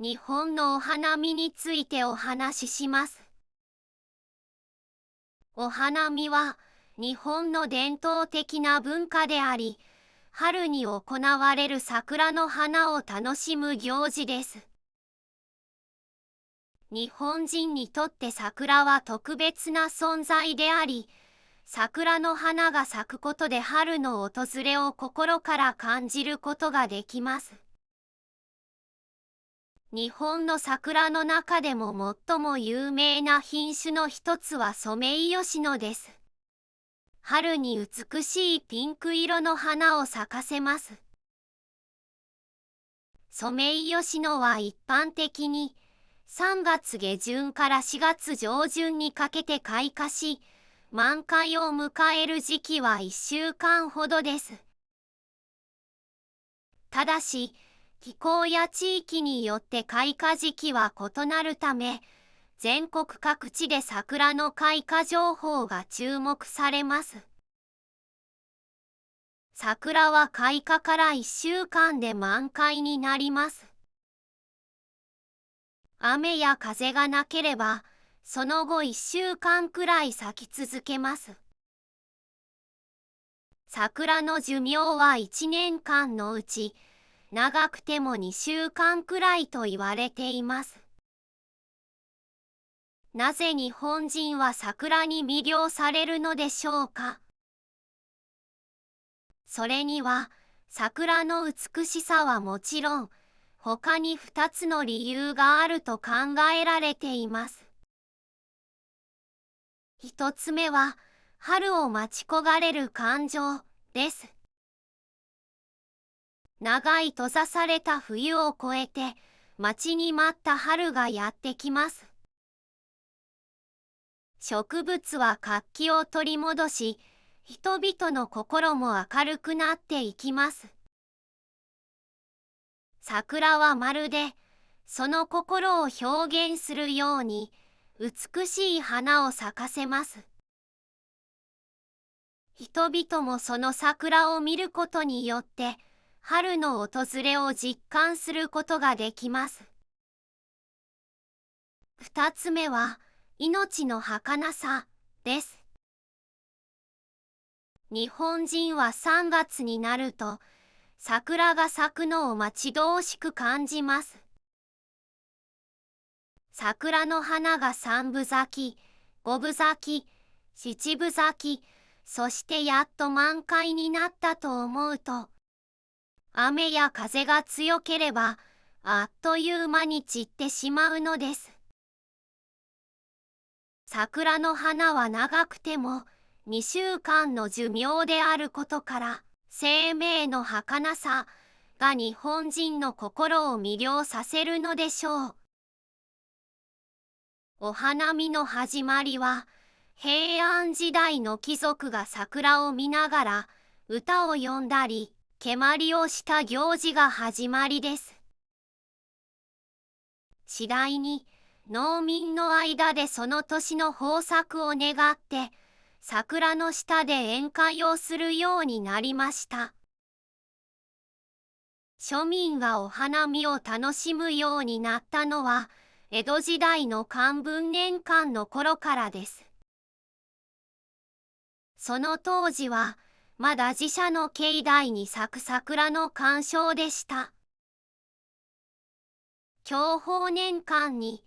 日本のお花見についてお話しします。お花見は日本の伝統的な文化であり、春に行われる桜の花を楽しむ行事です。日本人にとって桜は特別な存在であり、桜の花が咲くことで春の訪れを心から感じることができます。日本の桜の中でも最も有名な品種の一つはソメイヨシノです。春に美しいピンク色の花を咲かせます。ソメイヨシノは一般的に3月下旬から4月上旬にかけて開花し、満開を迎える時期は1週間ほどです。ただし、気候や地域によって開花時期は異なるため、全国各地で桜の開花情報が注目されます。桜は開花から1週間で満開になります。雨や風がなければ、その後1週間くらい咲き続けます。桜の寿命は1年間のうち、長くても2週間くらいと言われています。なぜ日本人は桜に魅了されるのでしょうか。それには、桜の美しさはもちろん、他に2つの理由があると考えられています。1つ目は、春を待ち焦がれる感情です。長い閉ざされた冬を越えて、待ちに待った春がやってきます。植物は活気を取り戻し、人々の心も明るくなっていきます。桜はまるで、その心を表現するように、美しい花を咲かせます。人々もその桜を見ることによって、春の訪れを実感することができます。二つ目は、命の儚さです。日本人は3月になると、桜が咲くのを待ち遠しく感じます。桜の花が3分咲き、5分咲き、7分咲き、そしてやっと満開になったと思うと、雨や風が強ければ、あっという間に散ってしまうのです。桜の花は長くても2週間の寿命であることから、生命の儚さが日本人の心を魅了させるのでしょう。お花見の始まりは、平安時代の貴族が桜を見ながら歌を詠んだり、蹴鞠をした行事が始まりです。次第に農民の間でその年の豊作を願って、桜の下で宴会をするようになりました。庶民がお花見を楽しむようになったのは、江戸時代の寛文年間の頃からです。その当時は、まだ自社の境内に咲く桜の鑑賞でした。享保年間に、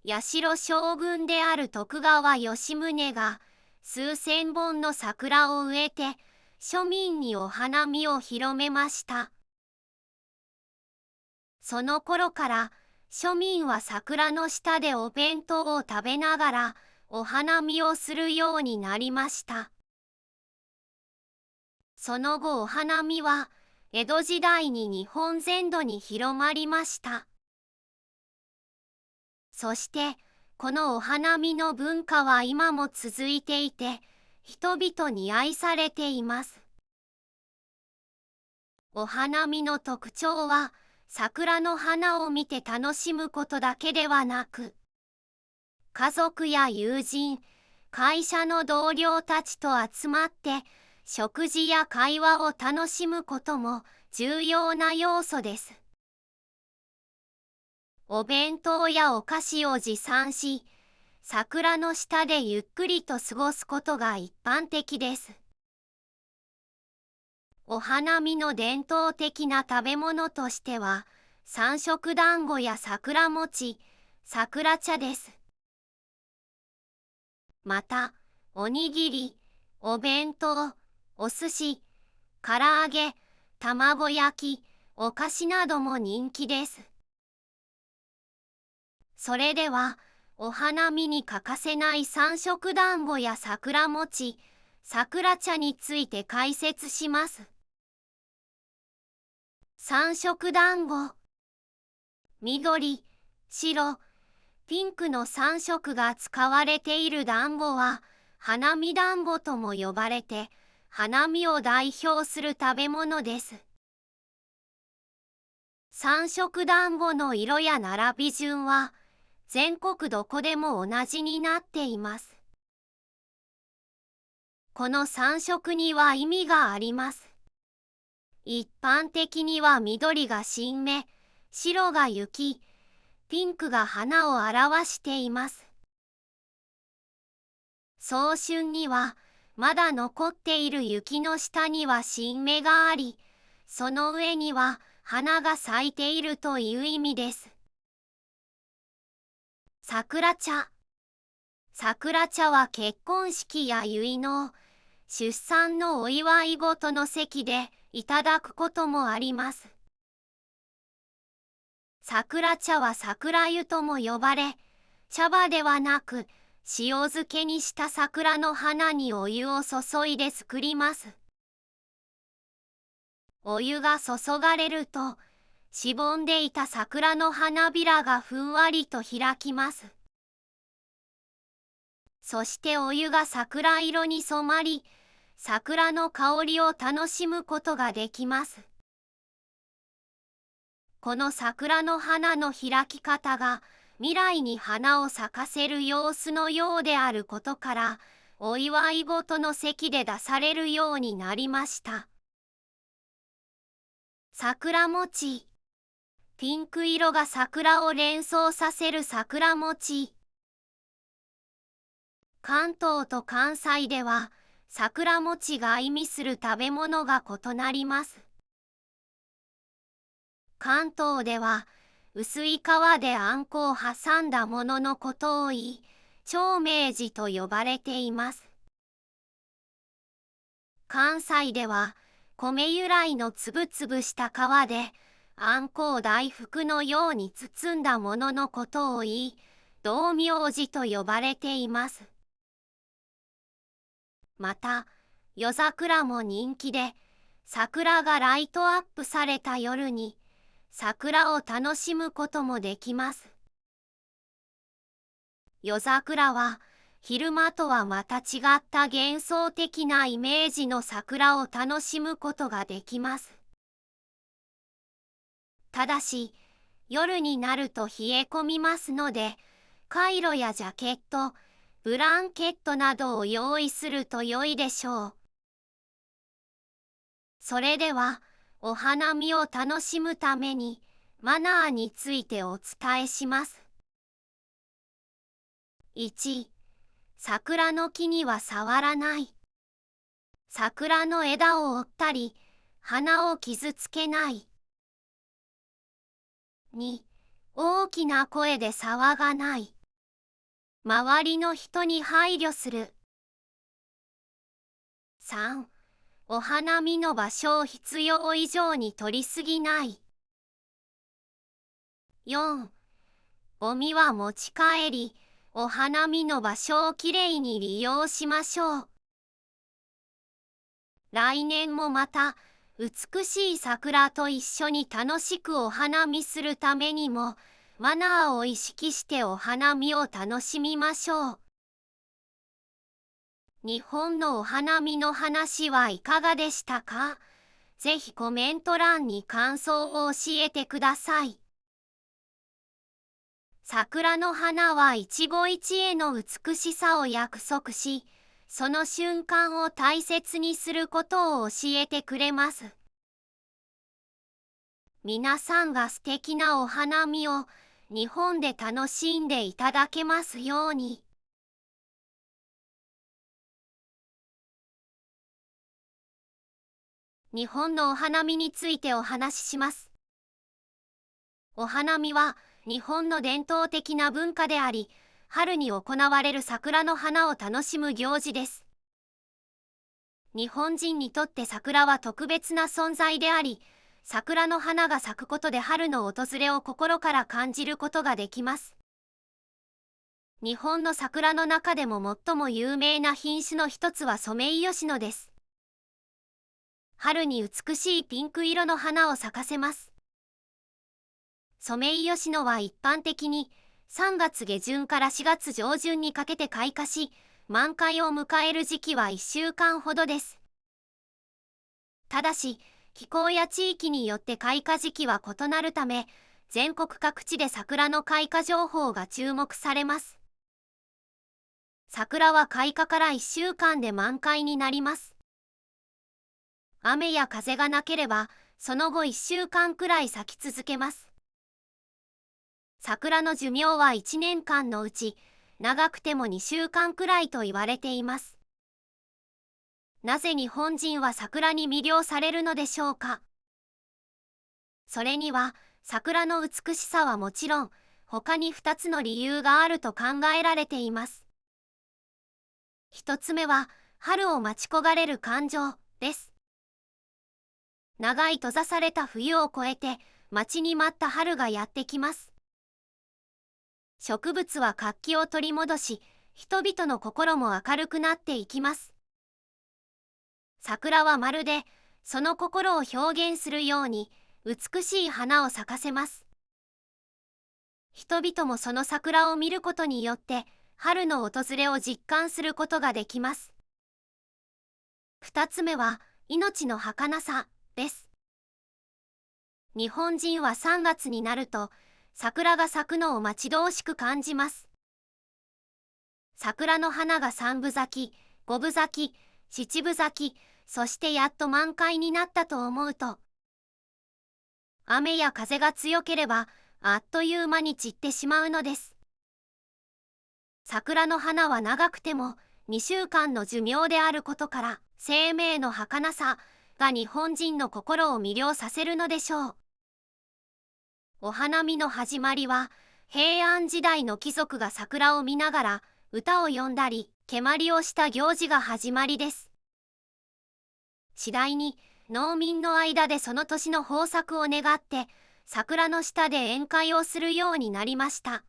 八代将軍である徳川吉宗が、数千本の桜を植えて、庶民にお花見を広めました。その頃から、庶民は桜の下でお弁当を食べながら、お花見をするようになりました。その後お花見は、江戸時代に日本全土に広まりました。そして、このお花見の文化は今も続いていて、人々に愛されています。お花見の特徴は、桜の花を見て楽しむことだけではなく、家族や友人、会社の同僚たちと集まって、食事や会話を楽しむことも重要な要素です。お弁当やお菓子を持参し、桜の下でゆっくりと過ごすことが一般的です。お花見の伝統的な食べ物としては、三色団子や桜餅、桜茶です。また、おにぎり、お弁当、お寿司、唐揚げ、卵焼き、お菓子なども人気です。それでは、お花見に欠かせない三色団子や桜餅、桜茶について解説します。三色団子。緑、白、ピンクの3色が使われている団子は、花見団子とも呼ばれて、花見を代表する食べ物です。三色団子の色や並び順は、全国どこでも同じになっています。この3色には意味があります。一般的には緑が新芽、白が雪、ピンクが花を表しています。早春には、まだ残っている雪の下には新芽があり、その上には花が咲いているという意味です。桜茶。桜茶は結婚式や結納、出産のお祝い事の席でいただくこともあります。桜茶は桜湯とも呼ばれ、茶葉ではなく、塩漬けにした桜の花にお湯を注いで作ります。お湯が注がれると、しぼんでいた桜の花びらがふんわりと開きます。そしてお湯が桜色に染まり、桜の香りを楽しむことができます。この桜の花の開き方が、未来に花を咲かせる様子のようであることから、お祝い事の席で出されるようになりました。桜餅。ピンク色が桜を連想させる桜餅。関東と関西では、桜餅が意味する食べ物が異なります。関東では、薄い皮であんこを挟んだもののことを言い、長命寺と呼ばれています。関西では、米由来のつぶつぶした皮で、あんこを大福のように包んだもののことを言い、道明寺と呼ばれています。また、夜桜も人気で、桜がライトアップされた夜に、桜を楽しむこともできます。夜桜は、昼間とはまた違った幻想的なイメージの桜を楽しむことができます。ただし、夜になると冷え込みますので、カイロやジャケット、ブランケットなどを用意すると良いでしょう。それでは、お花見を楽しむために、マナーについてお伝えします。1、桜の木には触らない。桜の枝を折ったり、花を傷つけない。2、大きな声で騒がない。周りの人に配慮する。3、お花見の場所を必要以上に取りすぎない。4、ゴミは持ち帰り、お花見の場所をきれいに利用しましょう。来年もまた、美しい桜と一緒に楽しくお花見するためにも、マナーを意識してお花見を楽しみましょう。日本のお花見の話はいかがでしたか？ぜひコメント欄に感想を教えてください。桜の花は一期一会の美しさを約束し、その瞬間を大切にすることを教えてくれます。皆さんが素敵なお花見を日本で楽しんでいただけますように。日本のお花見についてお話しします。お花見は日本の伝統的な文化であり、春に行われる桜の花を楽しむ行事です。日本人にとって桜は特別な存在であり、桜の花が咲くことで春の訪れを心から感じることができます。日本の桜の中でも最も有名な品種の一つはソメイヨシノです。春に美しいピンク色の花を咲かせます。ソメイヨシノは一般的に3月下旬から4月上旬にかけて開花し、満開を迎える時期は1週間ほどです。ただし、気候や地域によって開花時期は異なるため、全国各地で桜の開花情報が注目されます。桜は開花から1週間で満開になります。雨や風がなければ、その後1週間くらい咲き続けます。桜の寿命は1年間のうち、長くても2週間くらいと言われています。なぜ日本人は桜に魅了されるのでしょうか。それには、桜の美しさはもちろん、他に2つの理由があると考えられています。1つ目は、春を待ち焦がれる感情です。長い閉ざされた冬を越えて、待ちに待った春がやってきます。植物は活気を取り戻し、人々の心も明るくなっていきます。桜はまるで、その心を表現するように、美しい花を咲かせます。人々もその桜を見ることによって、春の訪れを実感することができます。2つ目は、命の儚さです。日本人は3月になると、桜が咲くのを待ち遠しく感じます。桜の花が3分咲き、5分咲き、7分咲き、そしてやっと満開になったと思うと、雨や風が強ければ、あっという間に散ってしまうのです。桜の花は長くても2週間の寿命であることから、生命の儚さが日本人の心を魅了させるのでしょう。お花見の始まりは、平安時代の貴族が桜を見ながら歌を詠んだり、蹴鞠をした行事が始まりです。次第に農民の間でその年の豊作を願って、桜の下で宴会をするようになりました。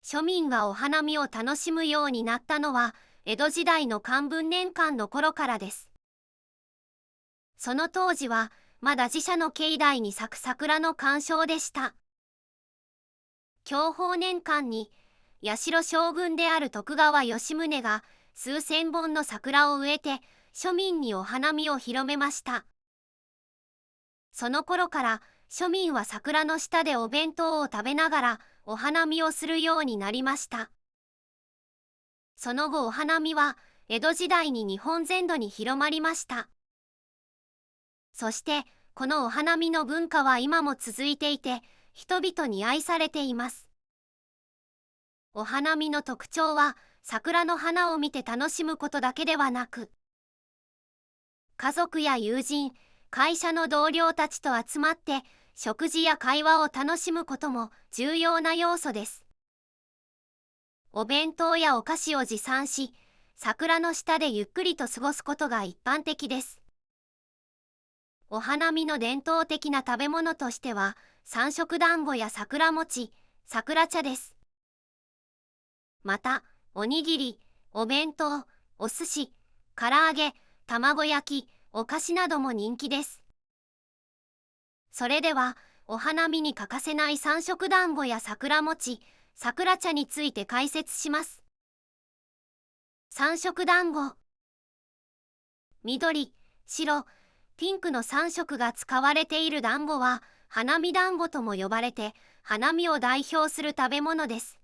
庶民がお花見を楽しむようになったのは、江戸時代の寛文年間の頃からです。その当時は、まだ自社の境内に咲く桜の鑑賞でした。享保年間に、八代将軍である徳川吉宗が、数千本の桜を植えて、庶民にお花見を広めました。その頃から、庶民は桜の下でお弁当を食べながら、お花見をするようになりました。その後お花見は、江戸時代に日本全土に広まりました。そして、このお花見の文化は今も続いていて、人々に愛されています。お花見の特徴は、桜の花を見て楽しむことだけではなく、家族や友人、会社の同僚たちと集まって、食事や会話を楽しむことも重要な要素です。お弁当やお菓子を持参し、桜の下でゆっくりと過ごすことが一般的です。お花見の伝統的な食べ物としては、三色団子や桜餅、桜茶です。また、おにぎり、お弁当、お寿司、唐揚げ、卵焼き、お菓子なども人気です。それでは、お花見に欠かせない三色団子や桜餅、桜茶について解説します。三色団子。緑、白、ピンクの3色が使われている団子は、花見団子とも呼ばれて、花見を代表する食べ物です。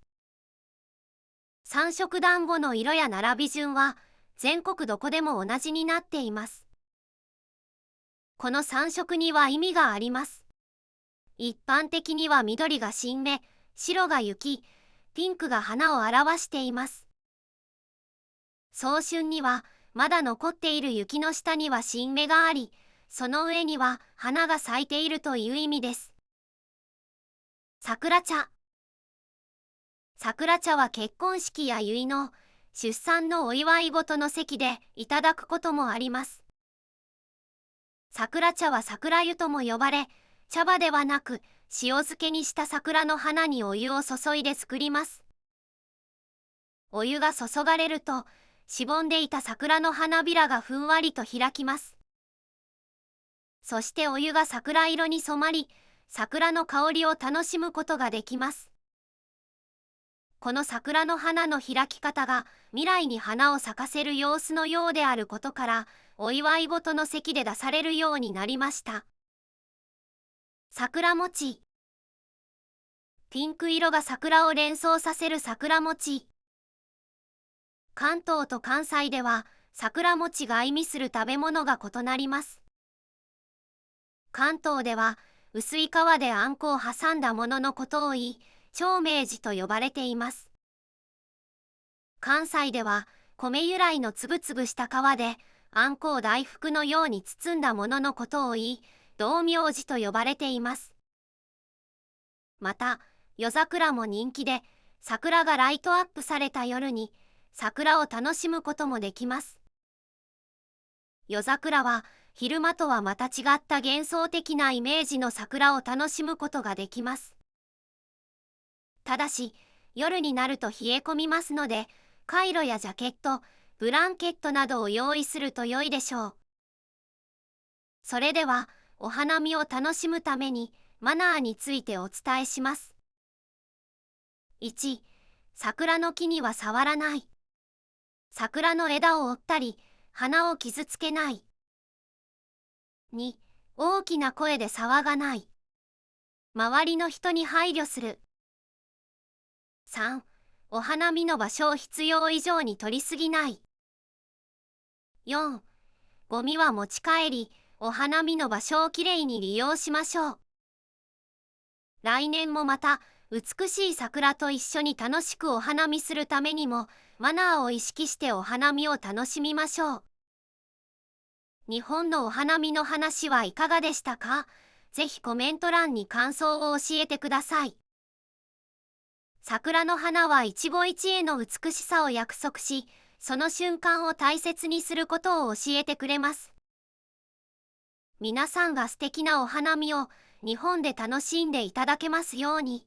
三色団子の色や並び順は、全国どこでも同じになっています。この3色には意味があります。一般的には緑が新芽、白が雪、ピンクが花を表しています。早春にはまだ残っている雪の下には新芽があり、その上には花が咲いているという意味です。桜茶。桜茶は結婚式や結納、出産のお祝い事の席でいただくこともあります。桜茶は桜湯とも呼ばれ、茶葉ではなく塩漬けにした桜の花にお湯を注いで作ります。お湯が注がれると、しぼんでいた桜の花びらがふんわりと開きます。そしてお湯が桜色に染まり、桜の香りを楽しむことができます。この桜の花の開き方が未来に花を咲かせる様子のようであることから、お祝い事の席で出されるようになりました。桜餅。ピンク色が桜を連想させる桜餅。関東と関西では桜餅が意味する食べ物が異なります。関東では薄い皮であんこを挟んだもののことを言い、長命寺と呼ばれています。関西では米由来のつぶつぶした皮であんこを大福のように包んだもののことを言い、道明寺と呼ばれています。また、夜桜も人気で、桜がライトアップされた夜に桜を楽しむこともできます。夜桜は昼間とはまた違った幻想的なイメージの桜を楽しむことができます。ただし、夜になると冷え込みますので、カイロやジャケット、ブランケットなどを用意すると良いでしょう。それでは、お花見を楽しむためにマナーについてお伝えします。1、桜の木には触らない。桜の枝を折ったり、花を傷つけない。2、大きな声で騒がない。周りの人に配慮する。3、お花見の場所を必要以上に取りすぎない。4、ゴミは持ち帰り、お花見の場所をきれいに利用しましょう。来年もまた美しい桜と一緒に楽しくお花見するためにもマナーを意識してお花見を楽しみましょう。日本のお花見の話はいかがでしたか？ぜひコメント欄に感想を教えてください。桜の花は一期一会の美しさを約束し、その瞬間を大切にすることを教えてくれます。皆さんが素敵なお花見を日本で楽しんでいただけますように。